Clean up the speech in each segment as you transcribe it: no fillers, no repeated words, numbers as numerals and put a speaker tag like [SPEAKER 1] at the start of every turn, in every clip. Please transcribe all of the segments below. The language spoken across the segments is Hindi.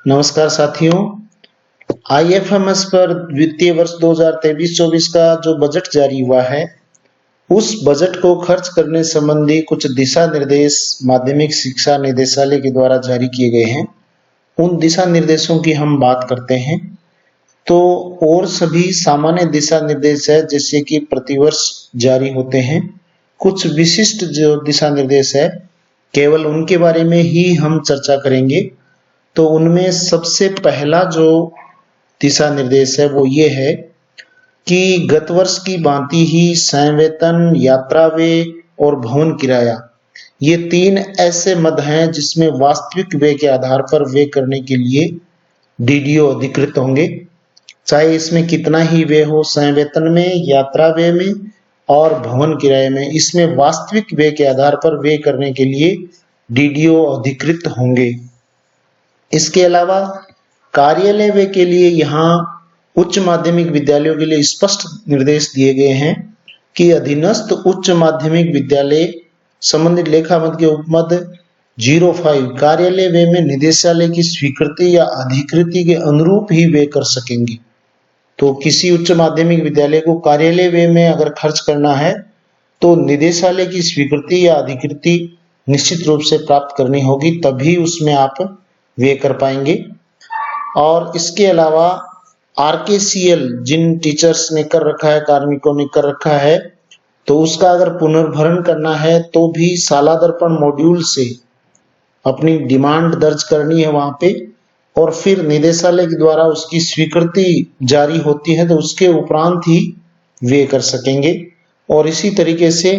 [SPEAKER 1] नमस्कार साथियों, आईएफएमएस पर वित्तीय वर्ष 2023-24 का जो बजट जारी हुआ है, उस बजट को खर्च करने संबंधी कुछ दिशा निर्देश माध्यमिक शिक्षा निदेशालय के द्वारा जारी किए गए हैं। उन दिशा निर्देशों की हम बात करते हैं। तो और सभी सामान्य दिशा निर्देश है जैसे कि प्रतिवर्ष जारी होते हैं। कुछ विशिष्ट जो दिशा निर्देश है केवल उनके बारे में ही हम चर्चा करेंगे। तो उनमें सबसे पहला जो दिशा निर्देश है वो ये है कि गत वर्ष की भांति ही संवेतन, यात्रा व्यय और भवन किराया, ये तीन ऐसे मद हैं जिसमें वास्तविक व्यय के आधार पर व्यय करने के लिए डीडीओ अधिकृत होंगे। चाहे इसमें कितना ही व्यय हो, संवेतन में, यात्रा व्यय में और भवन किराए में, इसमें वास्तविक व्यय के आधार पर व्यय करने के लिए डीडीओ अधिकृत होंगे। इसके अलावा कार्यालय व्यय के लिए यहाँ उच्च माध्यमिक विद्यालयों के लिए स्पष्ट निर्देश दिए गए हैं कि अधीनस्थ उच्च माध्यमिक विद्यालय संबंधित लेखा मद के उपमद 05 कार्यालय व्यय में निदेशालय की स्वीकृति या अधिकृति के अनुरूप ही व्यय कर सकेंगे। तो किसी उच्च माध्यमिक विद्यालय को कार्यालय व्यय में अगर खर्च करना है तो निदेशालय की स्वीकृति या अधिकृति निश्चित रूप से प्राप्त करनी होगी, तभी उसमें आप व्यय कर पाएंगे। और इसके अलावा आरकेसीएल जिन टीचर्स ने कर रखा है, कार्मिकों ने कर रखा है, तो उसका अगर पुनर्भरण करना है तो भी सालादर्पण मॉड्यूल से अपनी डिमांड दर्ज करनी है वहां पे, और फिर निदेशालय के द्वारा उसकी स्वीकृति जारी होती है तो उसके उपरांत ही व्यय कर सकेंगे। और इसी तरीके से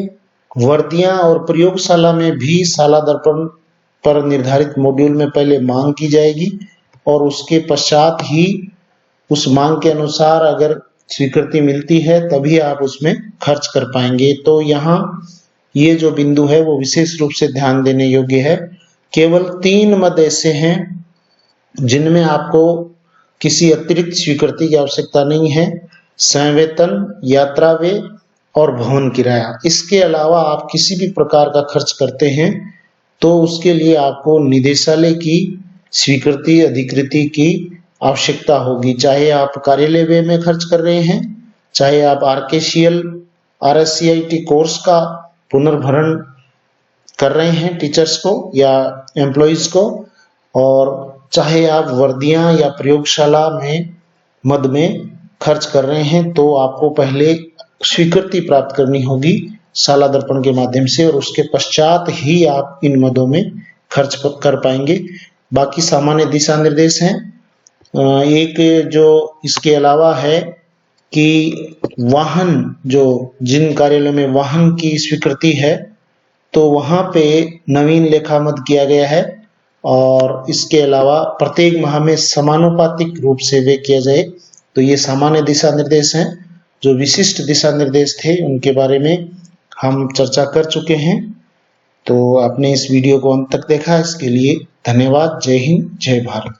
[SPEAKER 1] वर्दियां और प्रयोगशाला में भी सालादर्पण पर निर्धारित मॉड्यूल में पहले मांग की जाएगी और उसके पश्चात ही उस मांग के अनुसार अगर स्वीकृति मिलती है तभी आप उसमें खर्च कर पाएंगे। तो यहाँ ये जो बिंदु है वो विशेष रूप से ध्यान देने योग्य है। केवल 3 मद ऐसे हैं जिनमें आपको किसी अतिरिक्त स्वीकृति की आवश्यकता नहीं है: संवेतन, यात्रा व्यय और भवन किराया। इसके अलावा आप किसी भी प्रकार का खर्च करते हैं तो उसके लिए आपको निदेशालय की स्वीकृति, अधिकृति की आवश्यकता होगी। चाहे आप कार्यालय व्यय में खर्च कर रहे हैं, चाहे आप आरकेसीएल, आरएससीआईटी कोर्स का पुनर्भरण कर रहे हैं टीचर्स को या एम्प्लॉइज को, और चाहे आप वर्दियां या प्रयोगशाला में मद में खर्च कर रहे हैं, तो आपको पहले स्वीकृति प्राप्त करनी होगी सालादर्पण के माध्यम से, और उसके पश्चात ही आप इन मदों में खर्च कर पाएंगे। बाकी सामान्य दिशा निर्देश हैं। एक जो इसके अलावा है कि वाहन, जो जिन कार्यालयों में वाहन की स्वीकृति है तो वहां पे नवीन लेखा मद किया गया है, और इसके अलावा प्रत्येक माह में समानुपातिक रूप से व्यय किया जाए। तो ये सामान्य दिशा निर्देश हैं। जो विशिष्ट दिशा निर्देश थे उनके बारे में हम चर्चा कर चुके हैं। तो आपने इस वीडियो को अंत तक देखा, इसके लिए धन्यवाद। जय हिंद, जय भारत।